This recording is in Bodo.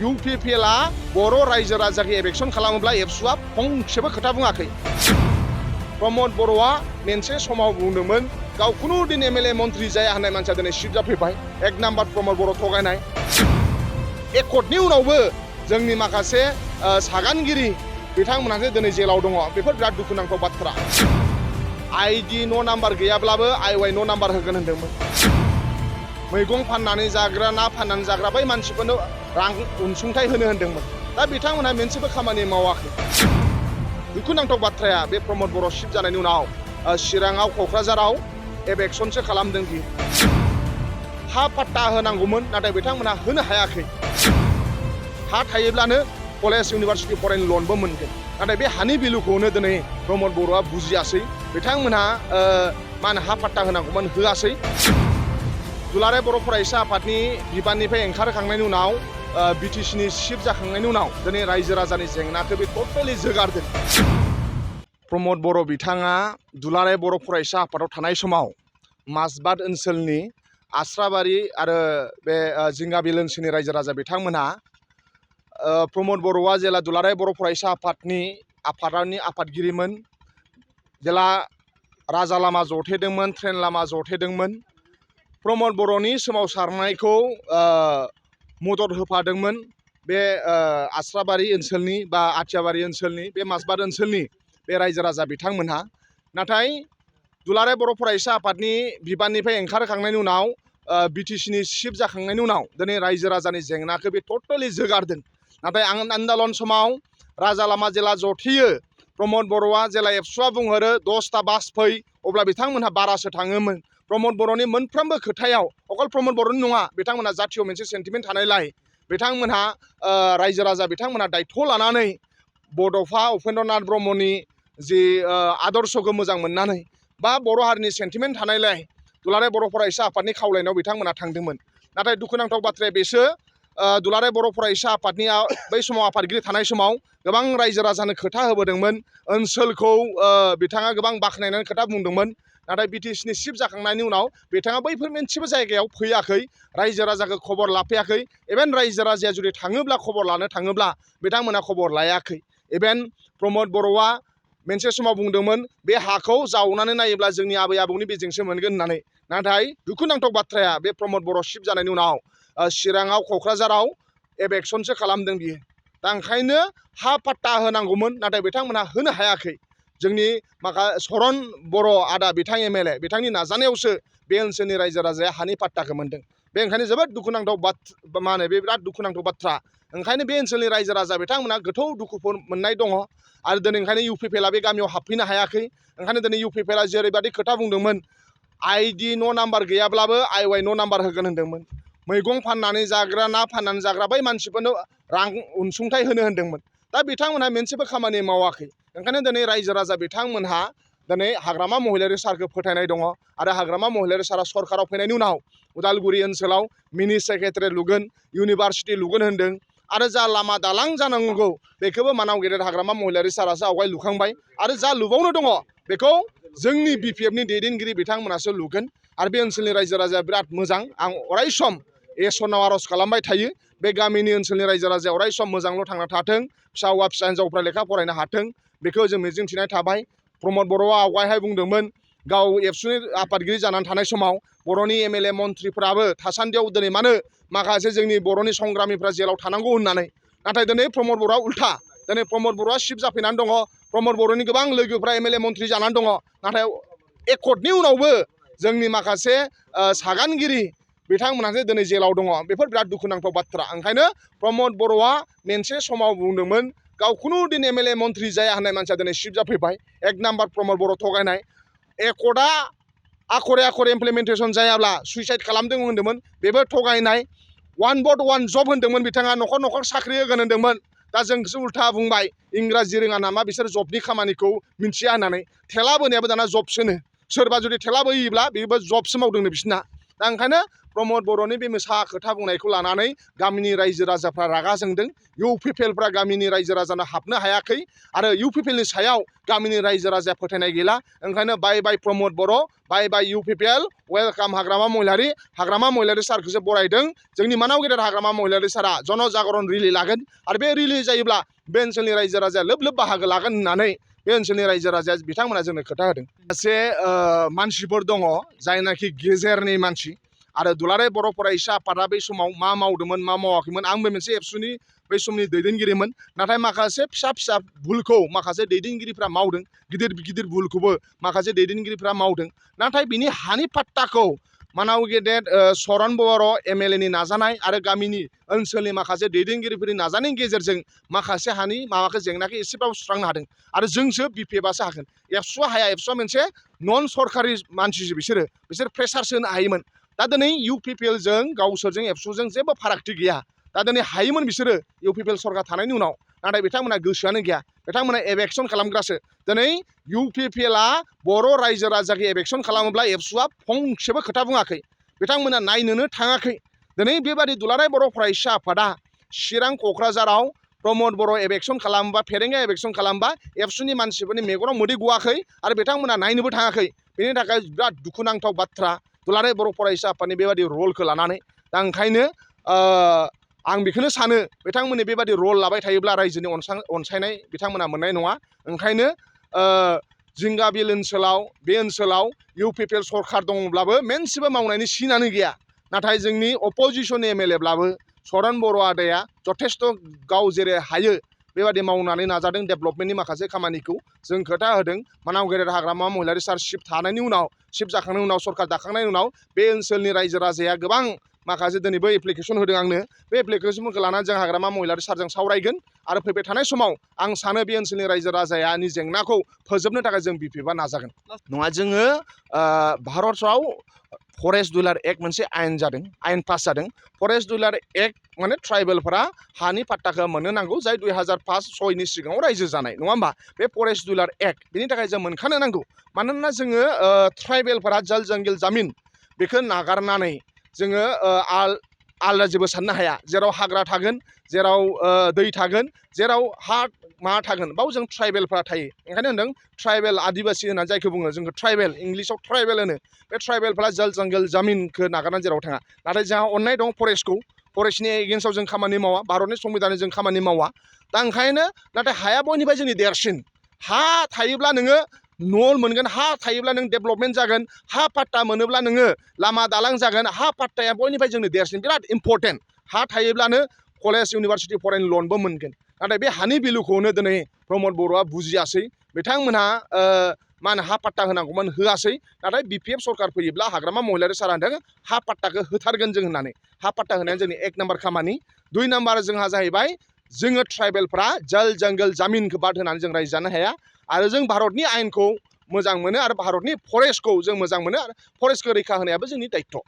UPPL बर' रायजो राजाखौ एबेक्सन खालामोब्ला एबसुआ फंसेबो खोथा बुङाखै। प्रमद बर'आ मोनसे समाव बुंदोंमोन गाव खुनु दिन MLA मन्त्रि जाया होननाय मानसिया दिनै सिट जाफैबाय। एक नाम्बार प्रमद बर' थगायनाय। एकर्डनि उनावबो जोंनि माखासे सागानगिरि बिथांमोनासो दिनै जेलाव दङ। बेफोर बिराद दुखुनांथाव बाथ्रा। ID न' नाम्बार गैयाब्लाबो IY न' नाम्बार होगोन होनदोंमोन। मैगं फाननानै जाग्रा ना फाननानै जाग्रा बै मानसिफोरनो रां अनसुंथाइ होनो होनदोंमोन। दा बिथांमोनहा मोनसेबो खामानि मावाखै। दुखुनांथाव बाथ्राया बे प्रमद बर' सिट जानायनि उनाव चिराङाव क'क्राझाराव एबेक्सनसो खालामदों बियो। हा पाट्टा होनांगौमोन नाथाय बिथांमोनहा होनो हायाखै। हा थायोब्लानो कलेज इउनिभारसिटि फरायनो लनबो मोनगोन। नाथाय बे हानि भेलुखौनो दिनै प्रमद बर'आ बुजियासै। बिथांमोनहा मा होनो हा पाट्टा होनांगौमोन होआसै। दुलाराय बर' फरायसा आफादनि बिबाननिफ्राय ओंखारखांनायनि उनाव BTCनि चिफ जाखांनायनि उनाव दिनै रायजो राजानि जेंनाखौ बे टटेलि जोगारदों। प्रमद बर' बिथाङा दुलाराय बर' फरायसा आफादाव थानाय समाव माजबाद ओनसोलनि आस्राबारि आरो बे जिंगाबिल ओनसोलनि रायजो राजा बिथांमोनहा प्रमद बर'आ जेला दुलाराय बर' फरायसा आफादनि आफादगिरिमोन, जेला राजा लामा जथेदोंमोन, ट्रेन लामा जथेदोंमोन, प्रमद बर'नि सोमावसारनायखौ मदद होफादोंमोन बे आस्राबारि ओनसोलनि बा आथियाबारि ओनसोलनि बे माजबाद ओनसोलनि बे रायजो राजा बिथांमोनहा। नाथाय दुलाराय बर' फरायसा आफादनि बिबाननिफ्राय ओंखारखांनायनि उनाव BTCनि चिफ जाखांनायनि उनाव दिनै रायजो राजानि जेंनाखौ बे टटेलि जोगारदों। नाथाय आन्दालन समाव राजा लामा जेला जथेयो, प्रमद बर'आ जेला एबसुआ बुंहरो 10टा बास फै, अब्ला बिथांमोनहा बारासो थाङोमोन। प्रमद बर'नि मोनफ्रोमबो खोथायाव अकल प्रमद बर'नि नङा, बिथांमोनहा जाथियाव मोनसे सेन्टिमेन्ट थानायलाय बिथांमोनहा रायजो राजा बिथांमोनहा दायथ' लानानै बड'फा उपेन्द्रनाथ ब्रह्मनि जि आदर्शखौ मोजां मोननानै बा बर' हारिनि सेन्टिमेन्ट थानायलाय दुलाराय बर' फरायसा आफादनि खावलायनायाव बिथांमोनहा थांदोंमोन। नाथाय दुखुनांथाव बाथ्राया बेसो दुलाराय बर' फरायसा आफादनि बै समाव आफादगिरि थानाय समाव गोबां रायजो राजानो खोथा होबोदोंमोन। ओनसोलखौ बिथाङा गोबां बाख्नायनानै खोथा बुंदोंमोन। नाथाय BTCनि चिफ जाखांनायनि उनाव बिथाङा बैफोर मोनसेबो जायगायाव फैयाखै, रायजो राजाखौ खबर लाफैयाखै। इभेन रायजो राजाया जुदि थाङोब्ला खबर लानो थाङोब्ला बिथांमोनहा खबर लायाखै। इभेन प्रमद बर'आ मोनसे समाव बुंदोंमोन बे हाखौ जावनानै नायोब्ला जोंनि आबै आबौनि बेजोंसो मोनगोन होननानै। नाथाय दुखुनांथाव बाथ्राया बे प्रमद बर' चिफ जानायनि उनाव चिराङाव क'क्राझाराव एबेक्सनसो खालामदों बियो। दा ओंखायनो हा पाट्टा होनांगौमोन नाथाय बिथांमोनहा होनो हायाखै। जोंनि सरन बर' आदा बिथां MLA बिथांनि नाजानायावसो बे ओनसोलनि रायजो राजाया हानि पाट्टाखौ मोनदों। बे ओंखायनो जोबोद दुखुनांथाव मा होनो बे बिराद दुखुनांथाव बाथ्रा। ओंखायनो बे ओनसोलनि रायजो राजा बिथांमोनहा गोथौ दुखुफोर मोननाय दङ। आरो दिनै ओंखायनो UPPL बे गामियाव हाबफैनो हायाखै। ओंखायनो दिनै UPPL जेरैबायदि खोथा बुंदोंमोन ID न' नाम्बार गैयाब्लाबो IY न' नाम्बार होगोन होनदोंमोन। मैगं फाननानै जाग्रा ना फाननानै जाग्रा बै मानसिफोरनो रां अनसुंथाइ होनो होनदोंमोन। दा बिथांमोनहा मोनसेबो खामानि मावाखै। ओंखायनो दिनै रायजो राजा बिथांमोनहा दिनै हाग्रामा महिलारि सारखौ फोथायनाय दङ। आरो हाग्रामा महिलारि सारा सरकाराव फैनायनि उनाव उदालगुरि ओनसोलाव मिनि सेक्रेटारियेट लुगोन, इउनिभारसिटि लुगोन होनदों। आरो जा लामा दालां जानांगौ बेखौबो मानाव गेदेर हाग्रामा महिलारि सारासो आवगाय लुखांबाय। आरो जा लुबावनो दङ बेखौ जोंनि BPFनि दैदेनगिरि बिथांमोनासो लुगोन। आरो बे ओनसोलनि रायजो राजाया बिराद मोजां। आं अराय सम इसोरनाव आर'ज खालामबाय थायो बे गामिनि ओनसोलनि रायजो राजाया अराय सम मोजांल' थांना थाथों, फिसा हौवा फिसा हिन्जावफ्रा लेखा फरायनो हाथों, बेखौ जों मिजिंथिनाय थाबाय। प्रमद बर'आ आवगायहाय बुंदोंमोन गाव एबसुनि आफादगिरि जानानै थानाय समाव बर'नि MLA मन्थ्रिफ्राबो थासान्दियाव दिनै मानो माखासे जोंनि बर'नि संग्रामिफ्रा जेलाव थानांगौ होननानै। नाथाय दिनै प्रमद बर'आ उल्था। दिनै प्रमद बर'आ चिफ जाफैनानै दङ। प्रमद बर'नि गोबां लोगोफ्रा MLA मन्थ्रि जानानै दङ। नाथाय एकर्डनि उनावबो जोंनि माखासे सागानगिरि बिथांमोनहासो दिनै जेलाव दङ। बेफोर बिराद दुखुनांथाव बाथ्रा। ओंखायनो प्रमद बर'आ मोनसे समाव बुंदोंमोन गाव खुनु दिन MLA मन्थ्रि जाया होननाय मानसिया दिनै चिफ जाफैबाय। एक नाम्बार प्रमद बर' थगायनाय। एकर्डआ आखरे आखरे इमप्लिमेन्टेसन जायाब्ला सुइसाइड खालामदों होनदोंमोन, बेबो थगायनाय। वान भट वान जब होनदोंमोन बिथाङा, न'खर न'खर साख्रि होगोन होनदोंमोन। दा जोंसो उल्था बुंबाय इंराजि रोङा नामा बिसोर जबनि खामानिखौ मिन्थिया होननानै। थेला बोनायाबो दाना जबसोनो। सोरबा जुदि थेला बोयोब्ला बेबो जबसो मावदोंनो बिसिना। दा ओंखायनो प्रमद बर'नि बे मोसा खोथा बुंनायखौ लानानै गामिनि रायजो राजाफ्रा रागा जोंदों। UPPLफ्रा गामिनि रायजो राजानो हाबनो हायाखै आरो UPPLनि सायाव गामिनि रायजो राजाया फोथायनाय गैला। ओंखायनो बाय बाय प्रमद बर', बाय बाय UPPL, वेलकाम हाग्रामा महिलारि सारखौसो बरायदों। जोंनि मानाव गेदेर हाग्रामा महिलारि सारा जनजागरन रिलि लागोन आरो बे रिलि जायोब्ला बे ओनसोलनि रायजो राजाया लोब लोब बाहागो लागोन होननानै बे ओनसोलनि रायजो राजाया बिथांमोना जोंनो खोथा होदों। माखासे मानसिफोर दङ जायनाखि गेजेरनि मानसि आरो दुलाराय बर' फरायसा आफादा बै समाव मा मावदोंमोन मा मावाखैमोन, आंबो मोनसे एबसुनि बै समनि दैदेनगिरिमोन। नाथाय माखासे फिसा फिसा भुलखौ माखासे दैदेनगिरिफ्रा मावदों, गिदिर गिदिर भुलखौबो माखासे दैदेनगिरिफ्रा मावदों। नाथाय बिनि हानि पाट्टाखौ मानाव गेदेर सरन बर' MLA नि नाजानाय आरो गामिनि ओनसोलनि माखासे दैदेनगिरिफोरनि नाजानायनि गेजेरजों माखासे हानि माबाखौ जेंनाखौ एसेबाबो सुस्रांनो हादों आरो जोंसो BPFआसो हागोन। एबसुआ हाया, एबसुआ मोनसे नन सरकारि मानसिसो, बिसोर प्रेसारसो होनो हायोमोन। दा दिनै UPPLजों गावसोरजों एबसुजों जेबो फारागथि गैया। दा दिनै हायोमोन बिसोरो UPPL सरकार थानायनि उनाव, नाथाय बिथांमोना गोसोआनो गैया। बिथांमोना एबेक्सन खालामग्रासो। दिनै UPPLआ बर' रायजो राजाखौ एबेक्सन खालामोब्ला एबसुआ फंसेबो खोथा बुङाखै, बिथांमोना नायनोनो थाङाखै। दिनै बेबादि दुलाराय बर' फरायसा आफादा चिरां क'क्राझाराव प्रमद बर' एबेक्सन खालामोबा, फेरेंगा एबेक्सन खालामोबा एबसुनि मानसिफोरनि मेगनाव मोदै गवाखै आरो बिथांमोना नायनोबो थाङाखै। बेनि थाखाय बिराद दुखुनांथाव बाथ्रा दुलाराय बर' फरायसा आफादनि बेबादि रलखौ लानानै। दा ओंखायनो आं बेखौनो सानो, बिथांमोननि बेबादि रल लाबाय थायोब्ला रायजोनि अनसायनाय बिथांमोना मोननाय नङा। ओंखायनो जिंगाबिल ओनसोलाव, बे ओनसोलाव UPPL सरकार दङब्लाबो मोनसेबो मावनायनि सिनानो गैया। नाथाय जोंनि अपोजिसन MLAब्लाबो सरन बर' आदाया जथेस्थ' गाव जेरै हायो बेबादि मावनानै नाजादों डेभेलपमेन्टनि माखासे खामानिखौ। जों खोथा होदों मानाव गेदेर हाग्रामा महिलारि सार शिफ्ट थानायनि उनाव, शिफ्ट जाखांनायनि उनाव, सरकार दाखांनायनि उनाव बे ओनसोलनि रायजो राजाया गोबां माखासे दिनैबो एप्लिकेसन होदों आंनो। बे एप्लिकेसनफोरखौ लानानै जों हाग्रामा महिलारि सारजों सावरायगोन आरो फैबाय थानाय समाव आं सानो बे ओनसोलनि रायजो राजानि जेंनाखौ फोजोबनो थाखाय जों BPFआ नाजागोन। नङा, जोङो भारतआव फरेस्ट डिलार एक्ट मोनसे आयेन जादों, आयेन पास जादों। फरेस्ट डिलार एक्ट माने ट्राइबेलफोरा हानि पाट्टाखौ मोननो नांगौ, जाय 2005-06नि सिगाङाव रायजो जानाय, नङा होमबा? बे फरेस्ट डिलार एक्ट, बेनि थाखाय जों मोनखानो नांगौ। मानोना जोङो ट्राइबेलफोरा जल जंगल जामिन बेखौ नागारनानै जोङो आलादा जेबो साननो हाया। जेराव हाग्रा थागोन, जेराव दै थागोन, जेराव हा मा थागोन, बाव जों ट्राइबेलफ्रा थायो। ओंखायनो होनदों ट्राइबेल आदिबासि होननानै जायखौ बुङो जोंखौ ट्राइबेल, इंलिसाव ट्राइबेल होनो। बे ट्राइबेलफ्रा जल जंगल जामिनखौ नागारनानै जेराव थाङा। नाथाय जोंहा अननाय दं फरेस्टखौ, फरेस्टनि एगेन्स्टआव जों खामानि मावा, भारतनि संबिधानजों जों खामानि मावा। दा ओंखायनो नाथाय हाया बयनिफ्राय जोंनि देरसिन। हा थायोब्ला नोङो न' मोनगोन, हा थायोब्ला नों डेभेलपमेन्ट जागोन, हा पाट्टा मोनोब्ला नोङो लामा दालां जागोन। हा पाट्टाया बयनिफ्राय जोंनि देरसिन, बिराद इम्परटेन्ट। हा थायोब्लानो कलेज इउनिभारसिटि फरायनो लनबो मोनगोन। नाथाय बे हानि भेलुखौनो दिनै प्रमद बर'आ बुजियासै। बिथांमोनहा मा होनो हा पाट्टा होनांगौमोन, होआसै। नाथाय BPF सरकार फैयोब्ला हाग्रामा महिलारि सारा होनदों हा पाट्टाखौ होथारगोन जों होननानै। हा पाट्टा होनाया जोंनि 1 नाम्बार खामानि। 2 नाम्बार जोंहा जाहैबाय जोङो ट्राइबेलफ्रा जल जंगल जामिनखौ बाद होनानै जों रायजो जानो हाया आरो जों भारतनि आयेनखौ मोजां मोनो आरो भारतनि फरेस्टखौ जों मोजां मोनो आरो फरेस्टखौ रैखा होनायाबो जोंनि दायित्व'।